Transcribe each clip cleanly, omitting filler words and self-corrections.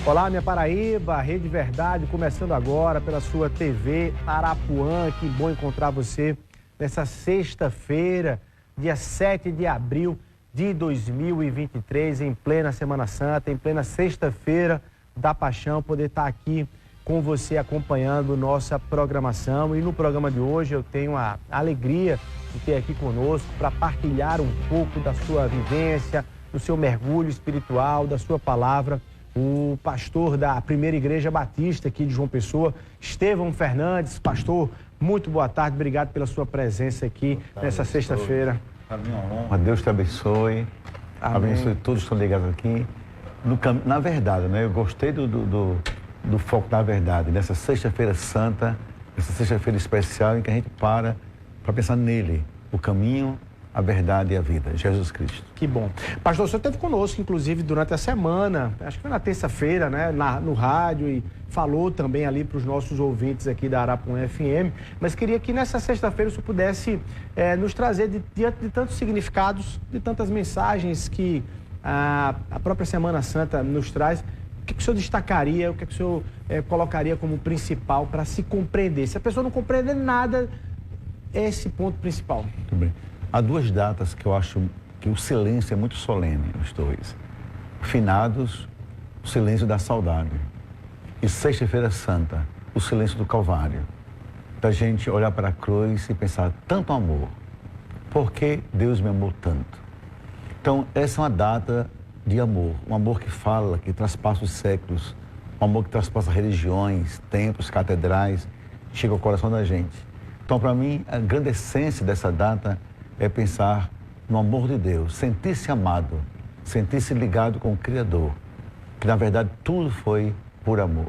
Olá, minha Paraíba, Rede Verdade, começando agora pela sua TV Arapuã. Que bom encontrar você nessa sexta-feira, dia 7 de abril de 2023, em plena Semana Santa, em plena sexta-feira da Paixão, poder estar aqui com você acompanhando nossa programação. E no programa de hoje eu tenho a alegria de ter aqui conosco para partilhar um pouco da sua vivência, do seu mergulho espiritual, da sua palavra, o pastor da Primeira Igreja Batista aqui de João Pessoa, Estevão Fernandes. Pastor, muito boa tarde, obrigado pela sua presença aqui nessa sexta-feira. A minha honra, Deus te abençoe. Amém. Abençoe todos que estão ligados aqui. Na verdade, né? Eu gostei do foco da verdade, nessa sexta-feira santa, essa sexta-feira especial em que a gente para pensar nele, o caminho, a verdade e a vida, Jesus Cristo. Que bom. Pastor, o senhor esteve conosco, inclusive, durante a semana, acho que foi na terça-feira, né, no rádio, e falou também ali para os nossos ouvintes aqui da Arapuã FM, mas queria que nessa sexta-feira o senhor pudesse nos trazer, diante de tantos significados, de tantas mensagens que a própria Semana Santa nos traz, o que o senhor destacaria, o que o senhor colocaria como principal para se compreender? Se a pessoa não compreender nada, é esse ponto principal. Muito bem. Há duas datas que eu acho que o silêncio é muito solene, os dois. Finados, o silêncio da saudade. E Sexta-feira Santa, o silêncio do Calvário. Da gente olhar para a cruz e pensar, tanto amor. Por que Deus me amou tanto? Então, essa é uma data de amor. Um amor que fala, que traspassa os séculos. Um amor que traspassa religiões, templos, catedrais. Chega ao coração da gente. Então, para mim, a grande essência dessa data é pensar no amor de Deus, sentir-se amado, sentir-se ligado com o Criador, que na verdade tudo foi por amor.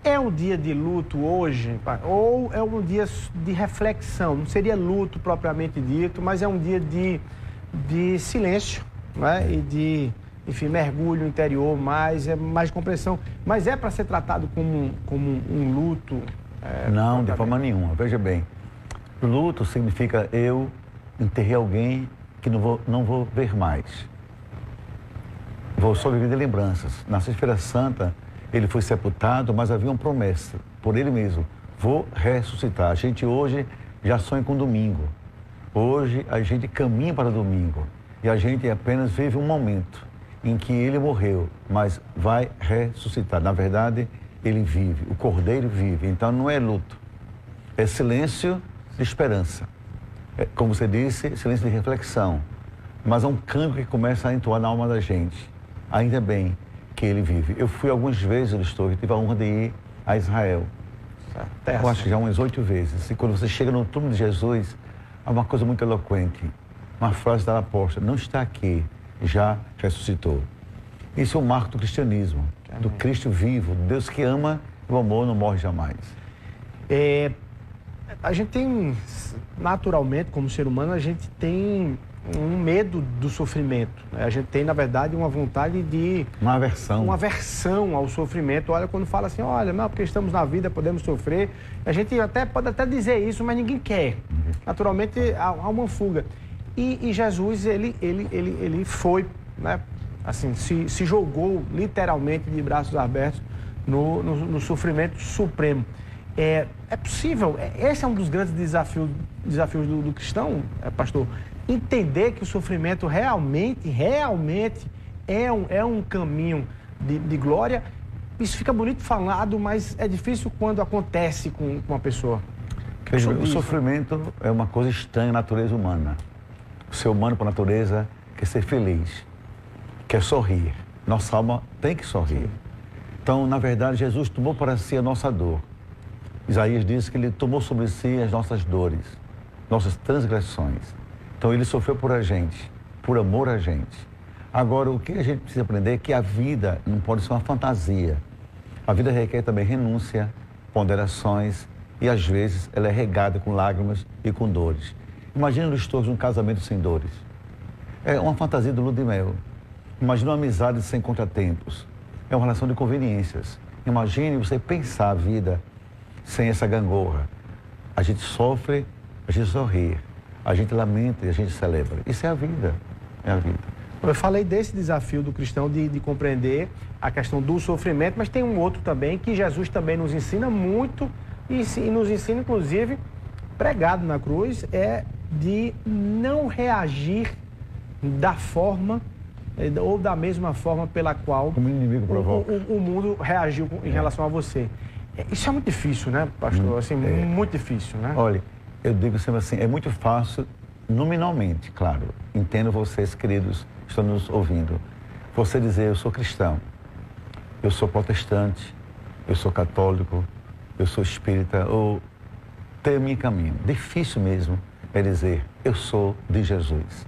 É um dia de luto hoje, ou é um dia de reflexão? Não seria luto propriamente dito, mas é um dia de silêncio, né? E de, enfim, mergulho interior, mais compreensão. Mas é para ser tratado como um luto? Não, de forma nenhuma. Veja bem, luto significa eu enterrei alguém que não vou ver mais. Vou só viver de lembranças. Na Sexta-feira Santa, ele foi sepultado, mas havia uma promessa por ele mesmo. Vou ressuscitar. A gente hoje já sonha com domingo. Hoje a gente caminha para domingo. E a gente apenas vive um momento em que ele morreu, mas vai ressuscitar. Na verdade, ele vive. O Cordeiro vive. Então não é luto. É silêncio de esperança. Como você disse, silêncio de reflexão. Mas é um canto que começa a entoar na alma da gente. Ainda bem que ele vive. Eu fui algumas vezes, eu tive a honra de ir a Israel. Eu acho que já umas 8 vezes. E quando você chega no túmulo de Jesus, há uma coisa muito eloquente. Uma frase da apóstola, não está aqui, já ressuscitou. Isso é um marco do cristianismo, do Cristo vivo, do Deus que ama e o amor não morre jamais. A gente tem, naturalmente, como ser humano, a gente tem um medo do sofrimento, né? A gente tem, na verdade, uma vontade de... Uma aversão. Uma aversão ao sofrimento. Olha, quando fala assim, olha, não, porque estamos na vida, podemos sofrer. A gente pode até dizer isso, mas ninguém quer. Naturalmente, há uma fuga. E Jesus, ele foi, né, assim, se jogou literalmente de braços abertos no sofrimento supremo. É possível, esse é um dos grandes desafios do cristão, pastor, entender que o sofrimento realmente é um caminho de glória. Isso fica bonito falado, mas é difícil quando acontece com uma pessoa. O sofrimento é uma coisa estranha à natureza humana. O ser humano, por natureza, quer ser feliz, quer sorrir. Nossa alma tem que sorrir. Então, na verdade, Jesus tomou para si a nossa dor. Isaías diz que ele tomou sobre si as nossas dores, nossas transgressões. Então ele sofreu por a gente, por amor a gente. Agora, o que a gente precisa aprender é que a vida não pode ser uma fantasia. A vida requer também renúncia, ponderações e às vezes ela é regada com lágrimas e com dores. Imagina os dois num casamento sem dores. É uma fantasia do lua de mel. Imagina uma amizade sem contratempos. É uma relação de conveniências. Imagine você pensar a vida sem essa gangorra. A gente sofre, a gente sorri, a gente lamenta e a gente celebra. Isso é a vida, é a vida. Eu falei desse desafio do cristão de compreender a questão do sofrimento, mas tem um outro também que Jesus também nos ensina muito e nos ensina, inclusive, pregado na cruz, é de não reagir da forma ou da mesma forma pela qual o inimigo provoca. O mundo reagiu em relação a você. Isso é muito difícil, né, pastor? Assim, muito difícil, né? Olha, eu digo sempre assim, é muito fácil, nominalmente, claro. Entendo vocês, queridos, que estão nos ouvindo. Você dizer, eu sou cristão, eu sou protestante, eu sou católico, eu sou espírita, ou ter o meu caminho. Difícil mesmo é dizer, eu sou de Jesus.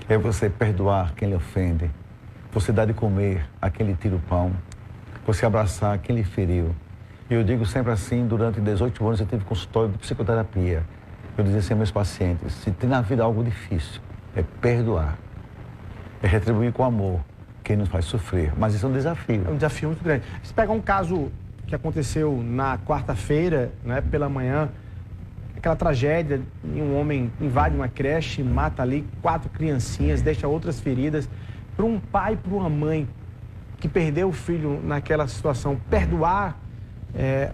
É você perdoar quem lhe ofende, você dar de comer a quem lhe tira o pão, você abraçar quem lhe feriu. E eu digo sempre assim, durante 18 anos eu tive consultório de psicoterapia. Eu dizia assim aos meus pacientes, se tem na vida algo difícil, é perdoar. É retribuir com amor quem nos faz sofrer. Mas isso é um desafio. É um desafio muito grande. Se pegar um caso que aconteceu na quarta-feira, né, pela manhã, aquela tragédia, um homem invade uma creche, mata ali 4 criancinhas, deixa outras feridas. Para um pai e para uma mãe que perdeu o filho naquela situação, perdoar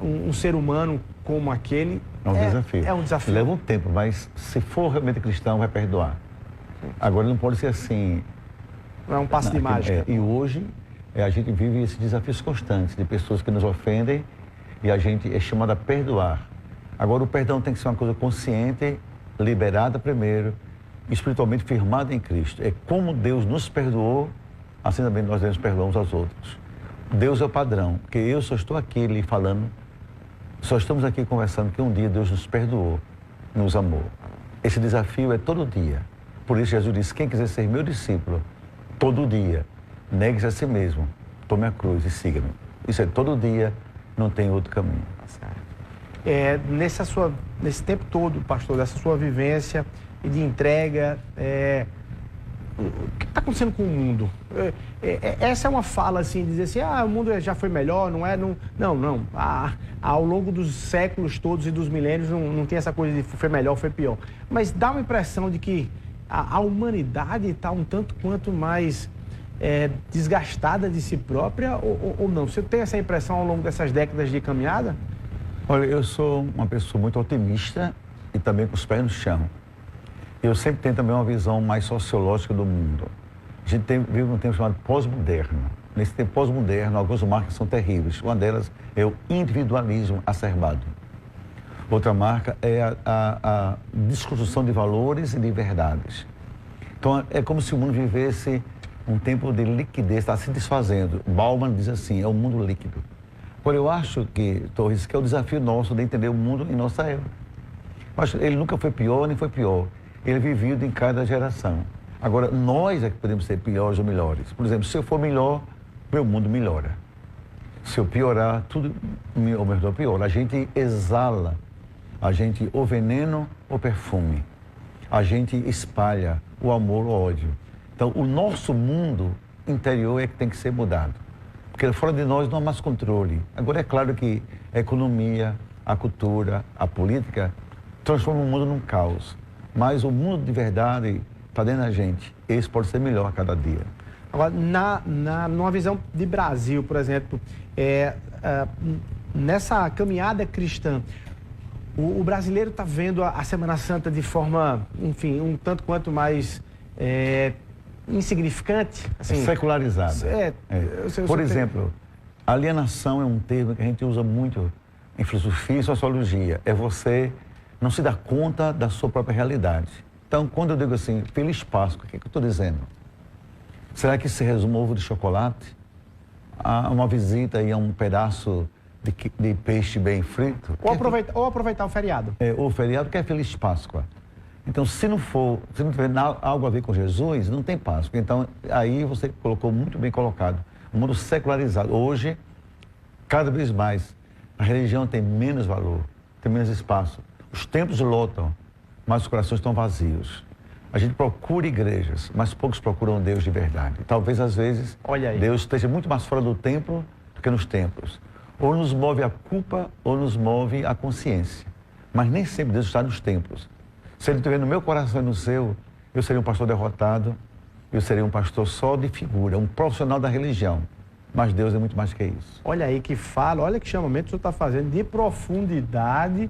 um ser humano como aquele é um desafio. É um desafio. Leva um tempo, mas se for realmente cristão, vai perdoar. Agora não pode ser assim. Não é um passe de mágica. E hoje a gente vive esses desafios constantes de pessoas que nos ofendem e a gente é chamado a perdoar. Agora o perdão tem que ser uma coisa consciente, liberada primeiro, espiritualmente firmada em Cristo. É como Deus nos perdoou, assim também nós devemos perdoar uns aos outros. Deus é o padrão, porque eu só estou aqui lhe falando, só estamos aqui conversando que um dia Deus nos perdoou, nos amou. Esse desafio é todo dia. Por isso Jesus disse, quem quiser ser meu discípulo, todo dia, negue-se a si mesmo, tome a cruz e siga-me. Isso é todo dia, não tem outro caminho. Nesse tempo todo, pastor, dessa sua vivência e de entrega, o que está acontecendo com o mundo? Essa é uma fala assim, dizer assim, o mundo já foi melhor, não é? Não. Ao longo dos séculos todos e dos milênios não tem essa coisa de foi melhor, foi pior. Mas dá uma impressão de que a humanidade está um tanto quanto mais desgastada de si própria ou não? Você tem essa impressão ao longo dessas décadas de caminhada? Olha, eu sou uma pessoa muito otimista e também com os pés no chão. Eu sempre tenho também uma visão mais sociológica do mundo. A gente vive um tempo chamado pós-moderno. Nesse tempo pós-moderno, algumas marcas são terríveis. Uma delas é o individualismo acerbado. Outra marca é a desconstrução de valores e de verdades. Então, é como se o mundo vivesse um tempo de liquidez, está se desfazendo. Bauman diz assim, é um mundo líquido. Agora, eu acho que, Torres, que é o desafio nosso de entender o mundo em nossa época. Eu acho que ele nunca foi pior, nem foi pior. Ele é vivido em cada geração. Agora, nós é que podemos ser piores ou melhores. Por exemplo, se eu for melhor, meu mundo melhora. Se eu piorar, tudo ao meu redor piora. A gente exala, a gente ou veneno ou perfume. A gente espalha o amor ou o ódio. Então, o nosso mundo interior é que tem que ser mudado. Porque fora de nós não há mais controle. Agora, é claro que a economia, a cultura, a política transformam o mundo num caos. Mas o mundo de verdade está dentro da gente. Esse pode ser melhor a cada dia. Agora, numa visão de Brasil, por exemplo, nessa caminhada cristã, o brasileiro está vendo a Semana Santa de forma, enfim, um tanto quanto mais insignificante. Assim, secularizada. Por exemplo, alienação é um termo que a gente usa muito em filosofia e sociologia. É você não se dar conta da sua própria realidade. Então, quando eu digo assim, Feliz Páscoa, o que eu estou dizendo? Será que se resume ovo de chocolate? A uma visita e a um pedaço de peixe bem frito? Ou aproveitar o feriado. O feriado que é Feliz Páscoa. Então, se não tiver algo a ver com Jesus, não tem Páscoa. Então, aí você colocou muito bem colocado. O mundo secularizado. Hoje, cada vez mais, a religião tem menos valor, tem menos espaço. Os templos lotam, mas os corações estão vazios. A gente procura igrejas, mas poucos procuram Deus de verdade. Talvez, às vezes, Deus esteja muito mais fora do templo do que nos templos. Ou nos move a culpa, ou nos move a consciência. Mas nem sempre Deus está nos templos. Se Ele estiver no meu coração e no seu, eu seria um pastor derrotado, eu seria um pastor só de figura, um profissional da religião. Mas Deus é muito mais que isso. Olha aí que fala, olha que chamamento o senhor está fazendo de profundidade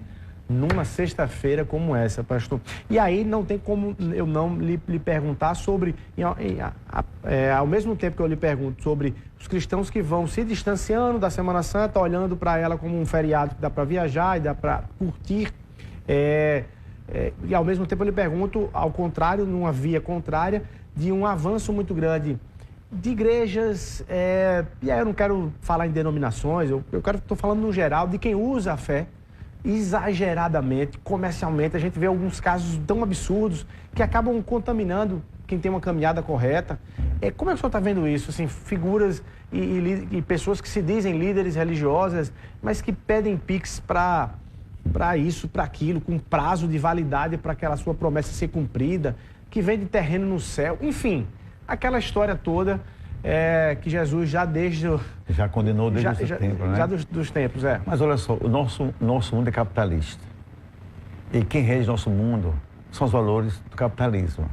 numa sexta-feira como essa, pastor. E aí não tem como eu não lhe perguntar sobre, ao mesmo tempo que eu lhe pergunto sobre os cristãos que vão se distanciando da Semana Santa, olhando para ela como um feriado que dá para viajar e dá para curtir, e ao mesmo tempo eu lhe pergunto, ao contrário, numa via contrária, de um avanço muito grande de igrejas, e aí eu não quero falar em denominações, estou falando no geral, de quem usa a fé exageradamente, comercialmente. A gente vê alguns casos tão absurdos que acabam contaminando quem tem uma caminhada correta. Como é que o senhor está vendo isso? Assim, figuras e pessoas que se dizem líderes religiosas, mas que pedem Pix para isso, para aquilo, com prazo de validade para aquela sua promessa ser cumprida, que vende terreno no céu, enfim, aquela história toda que Jesus já condenou desde o tempo, né? Já dos tempos, Mas olha só, o nosso mundo é capitalista. E quem rege nosso mundo são os valores do capitalismo.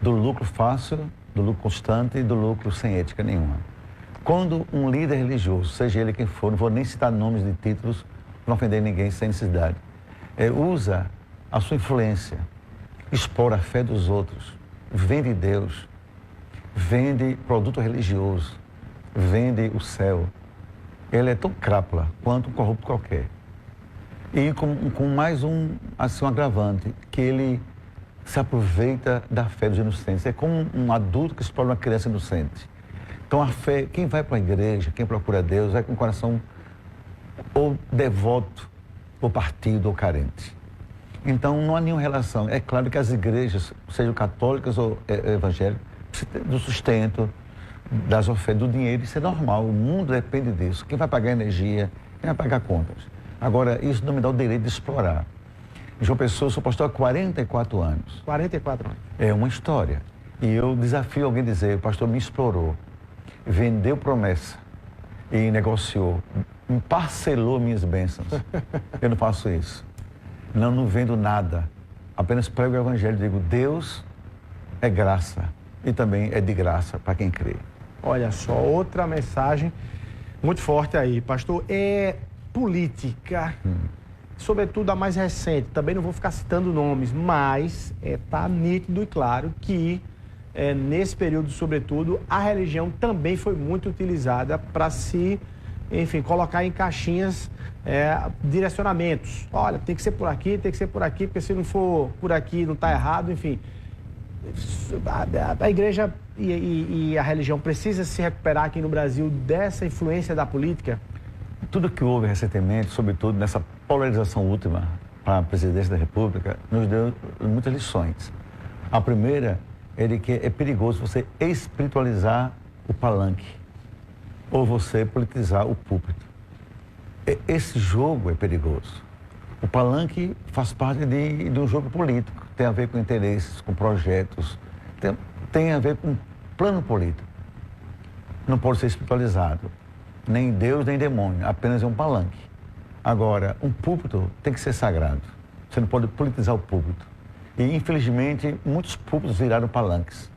Do lucro fácil, do lucro constante e do lucro sem ética nenhuma. Quando um líder religioso, seja ele quem for, não vou nem citar nomes de títulos, para não ofender ninguém sem necessidade, usa a sua influência, expor a fé dos outros, vende Deus, vende produto religioso, vende o céu. Ele é tão crápula quanto um corrupto qualquer. E com mais um agravante, que ele se aproveita da fé dos inocentes. É como um adulto que explora uma criança inocente. Então a fé, quem vai para a igreja, quem procura Deus, vai com o coração ou devoto, ou partido, ou carente. Então não há nenhuma relação. É claro que as igrejas, sejam católicas ou evangélicas, do sustento, das ofertas, do dinheiro, isso é normal, o mundo depende disso. Quem vai pagar energia, quem vai pagar contas. Agora, isso não me dá o direito de explorar. João Pessoa, eu sou pastor há 44 anos. 44 anos. É uma história. E eu desafio alguém a dizer, o pastor me explorou, vendeu promessa e negociou, parcelou minhas bênçãos. Eu não faço isso. Não vendo nada. Apenas prego o evangelho e digo, Deus é graça. E também é de graça para quem crê. Olha só, outra mensagem muito forte aí, pastor. Política, sobretudo a mais recente. Também não vou ficar citando nomes, mas está nítido e claro que nesse período, sobretudo, a religião também foi muito utilizada para se, enfim, colocar em caixinhas direcionamentos. Olha, tem que ser por aqui, porque se não for por aqui não está errado, enfim. A igreja e a religião precisa se recuperar aqui no Brasil dessa influência da política? Tudo que houve recentemente, sobretudo nessa polarização última para a presidência da República, nos deu muitas lições. A primeira é de que é perigoso você espiritualizar o palanque ou você politizar o púlpito. Esse jogo é perigoso. O palanque faz parte de um jogo político, tem a ver com interesses, com projetos, tem a ver com plano político. Não pode ser espiritualizado, nem Deus, nem demônio, apenas é um palanque. Agora, um púlpito tem que ser sagrado, você não pode politizar o púlpito. E, infelizmente, muitos púlpitos viraram palanques.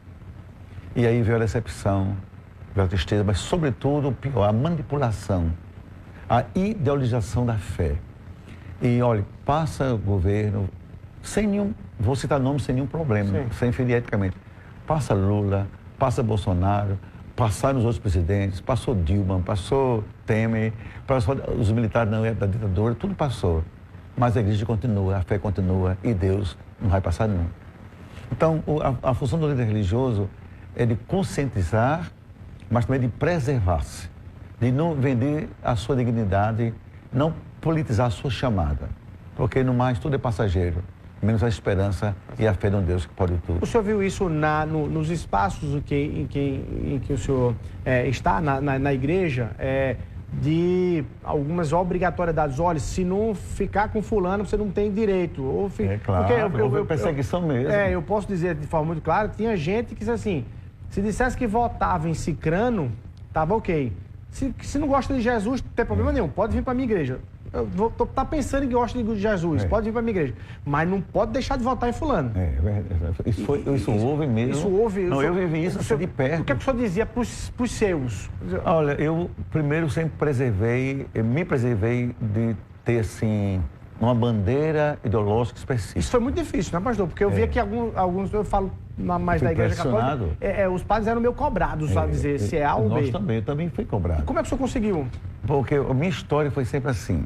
E aí veio a decepção, veio a tristeza, mas, sobretudo, o pior, a manipulação, a ideologização da fé. E, olha, passa o governo, sem nenhum, vou citar nomes sem nenhum problema, sem ferir eticamente. Passa Lula, passa Bolsonaro, passaram os outros presidentes, passou Dilma, passou Temer, passou os militares da ditadura, tudo passou. Mas a igreja continua, a fé continua e Deus não vai passar não. Então, a função do líder religioso é de conscientizar, mas também de preservar-se, de não vender a sua dignidade, não politizar a sua chamada, porque no mais tudo é passageiro, menos a esperança e a fé de um Deus que pode tudo. O senhor viu isso nos espaços em que o senhor está, na igreja, de algumas obrigatoriedades? Olha, se não ficar com fulano, você não tem direito. Claro, houve perseguição mesmo. Eu posso dizer de forma muito clara, tinha gente que disse assim, se dissesse que votava em cicrano, estava ok. Se não gosta de Jesus, não tem problema nenhum, pode vir para a minha igreja. tá pensando em que gosta de Jesus, pode vir para a minha igreja, mas não pode deixar de votar em fulano. Isso houve mesmo. Isso houve. Não, eu vivi isso de perto. O que a pessoa dizia para os seus? Olha, eu primeiro sempre me preservei de ter, assim, uma bandeira ideológica específica. Isso foi muito difícil, né, pastor? Porque eu via que alguns, eu falo mais da igreja católica, os padres eram meio cobrados, a dizer se é A ou B. Eu também fui cobrado. E como é que o senhor conseguiu? Porque a minha história foi sempre assim.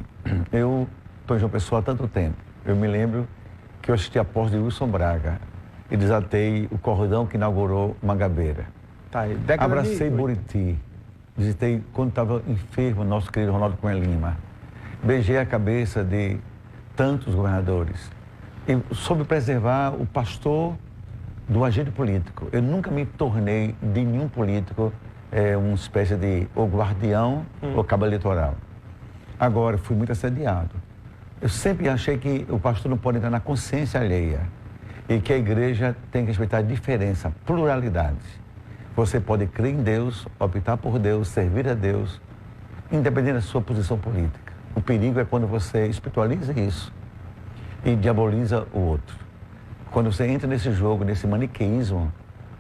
Eu estou em João Pessoa há tanto tempo. Eu me lembro que eu assisti a posse de Wilson Braga e desatei o cordão que inaugurou Mangabeira. Abracei Buriti. Visitei, quando estava enfermo, nosso querido Ronaldo Cunha Lima. Beijei a cabeça de tantos governadores. E soube preservar o pastor do agente político. Eu nunca me tornei de nenhum político uma espécie de ou guardião ou cabo eleitoral. Agora, fui muito assediado. Eu sempre achei que o pastor não pode entrar na consciência alheia e que a igreja tem que respeitar a diferença, pluralidade. Você pode crer em Deus, optar por Deus, servir a Deus, independente da sua posição política. O perigo é quando você espiritualiza isso e diaboliza o outro. Quando você entra nesse jogo, nesse maniqueísmo,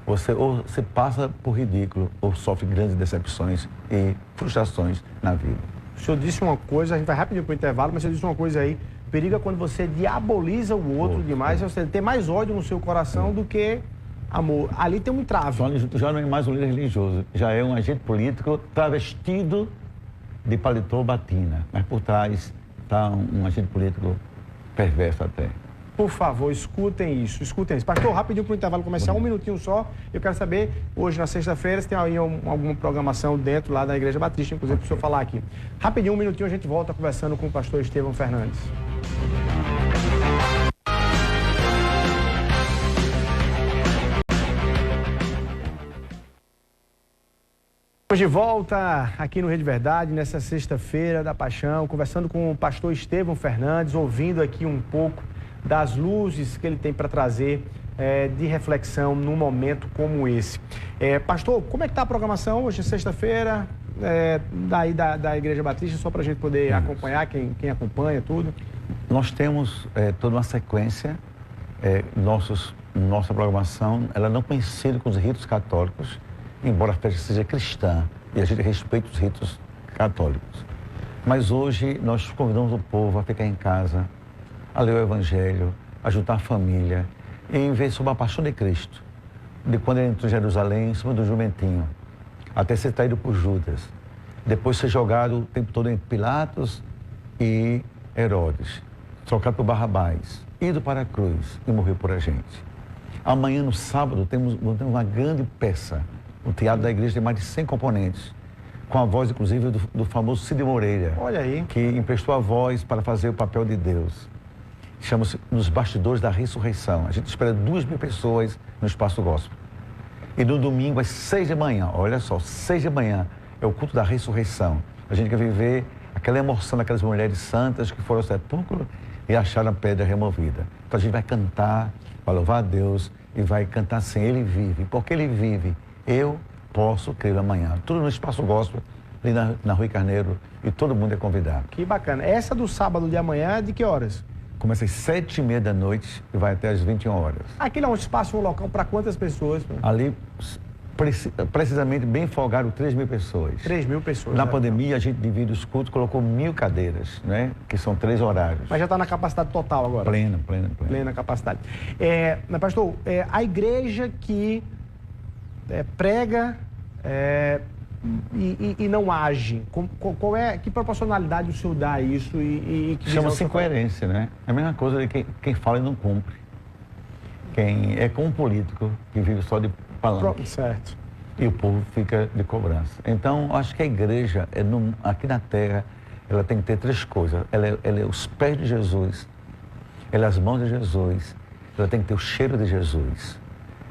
ou você passa por ridículo ou sofre grandes decepções e frustrações na vida. O senhor disse uma coisa, a gente vai rapidinho para o intervalo, mas o senhor disse uma coisa aí, o perigo é quando você diaboliza o outro demais, você tem mais ódio no seu coração do que amor. Ali tem um entrave. Já não é mais um líder religioso, já é um agente político travestido de paletó batina, mas por trás está um agente político perverso até. Por favor, escutem isso. Pastor, rapidinho para o intervalo começar, um minutinho só. Eu quero saber, hoje na sexta-feira, se tem aí alguma programação dentro lá da Igreja Batista, inclusive para o senhor falar aqui. Rapidinho, um minutinho, a gente volta conversando com o pastor Estevão Fernandes. Estamos de volta aqui no Rede Verdade, nessa sexta-feira da Paixão, conversando com o pastor Estevão Fernandes, ouvindo aqui um pouco das luzes que ele tem para trazer de reflexão num momento como esse. Pastor, como é que está a programação hoje, sexta-feira, da Igreja Batista, só para a gente poder acompanhar, quem acompanha tudo? Nós temos toda uma sequência, nossa programação, ela não coincide com os ritos católicos, embora a festa seja cristã e a gente respeita os ritos católicos. Mas hoje nós convidamos o povo a ficar em casa, a ler o Evangelho, a juntar a família e ver sobre a paixão de Cristo, de quando ele entrou em Jerusalém, em cima do jumentinho, até ser traído por Judas, depois ser jogado o tempo todo entre Pilatos e Herodes, trocado por Barrabás, ido para a cruz e morreu por a gente. Amanhã, no sábado, temos uma grande peça. O teatro da igreja tem mais de 100 componentes, com a voz, inclusive, do famoso Cid Moreira. Olha aí. Que emprestou a voz para fazer o papel de Deus. Chama-se Nos Bastidores da Ressurreição. A gente espera 2.000 pessoas no Espaço Gospel. E no domingo, às 6 da manhã, olha só, 6 da manhã, é o culto da ressurreição. A gente quer viver aquela emoção daquelas mulheres santas que foram ao sepulcro e acharam a pedra removida. Então a gente vai cantar, vai louvar a Deus e vai cantar assim, Ele vive. Porque Ele vive, eu posso crer amanhã. Tudo no Espaço Gospel, ali na Rui Carneiro, e todo mundo é convidado. Que bacana. Essa do sábado de amanhã, de que horas? Começa às 7h30 da noite e vai até às 21 horas. Aquilo é um espaço, um local para quantas pessoas? Ali, precisamente, bem folgado, 3.000 pessoas. 3.000 pessoas. Na pandemia, a gente divide os cultos, colocou 1.000 cadeiras, né? Que são 3 horários. Mas já está na capacidade total agora? Plena. Plena capacidade. Pastor, a igreja que prega e não age, que proporcionalidade o senhor dá a isso? Chama-se incoerência, né? É a mesma coisa de quem fala e não cumpre. Quem é como um político que vive só de palanque. Certo. E o povo fica de cobrança. Então, acho que a igreja, aqui na Terra, ela tem que ter 3 coisas. Ela é os pés de Jesus, ela é as mãos de Jesus, ela tem que ter o cheiro de Jesus.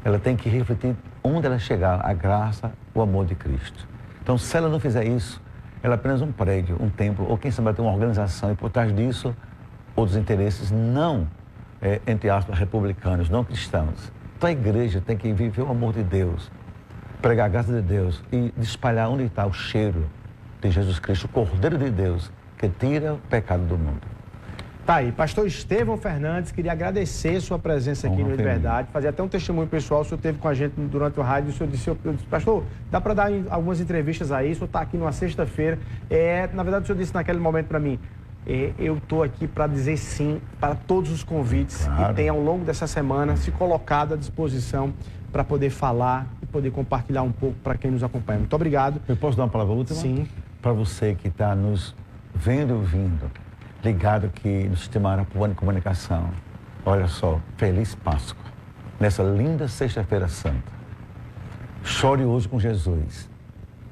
Ela tem que refletir onde ela chegar, a graça, o amor de Cristo. Então, se ela não fizer isso, ela é apenas um prédio, um templo, ou quem sabe até uma organização, e por trás disso, outros interesses não, entre aspas, republicanos, não cristãos. Então, a igreja tem que viver o amor de Deus, pregar a graça de Deus e espalhar onde está o cheiro de Jesus Cristo, o Cordeiro de Deus, que tira o pecado do mundo. Tá aí, pastor Estevão Fernandes, queria agradecer sua presença aqui no De Verdade, fazer até um testemunho pessoal, o senhor esteve com a gente durante o rádio, o senhor disse, pastor, dá para dar algumas entrevistas aí, o senhor está aqui numa sexta-feira, na verdade o senhor disse naquele momento para mim, eu estou aqui para dizer sim para todos os convites que tem ao longo dessa semana, se colocado à disposição para poder falar e poder compartilhar um pouco para quem nos acompanha. Muito obrigado. Eu posso dar uma palavra última? Sim. Para você que está nos vendo e ouvindo, ligado aqui no Sistema Arapuã de Comunicação. Olha só, Feliz Páscoa. Nessa linda Sexta-feira Santa. Chore hoje com Jesus.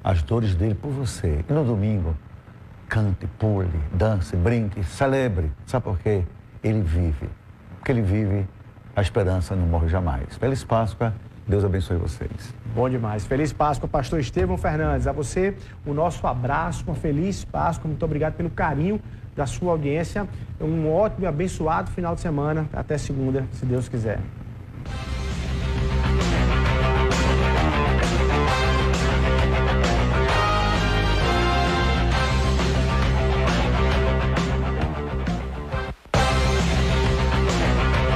As dores dele por você. E no domingo, cante, pule, dance, brinque, celebre. Sabe por quê? Ele vive. Porque ele vive, a esperança não morre jamais. Feliz Páscoa. Deus abençoe vocês. Bom demais. Feliz Páscoa, pastor Estevão Fernandes. A você, o nosso abraço, uma feliz Páscoa. Muito obrigado pelo carinho da sua audiência. Um ótimo e abençoado final de semana. Até segunda, se Deus quiser.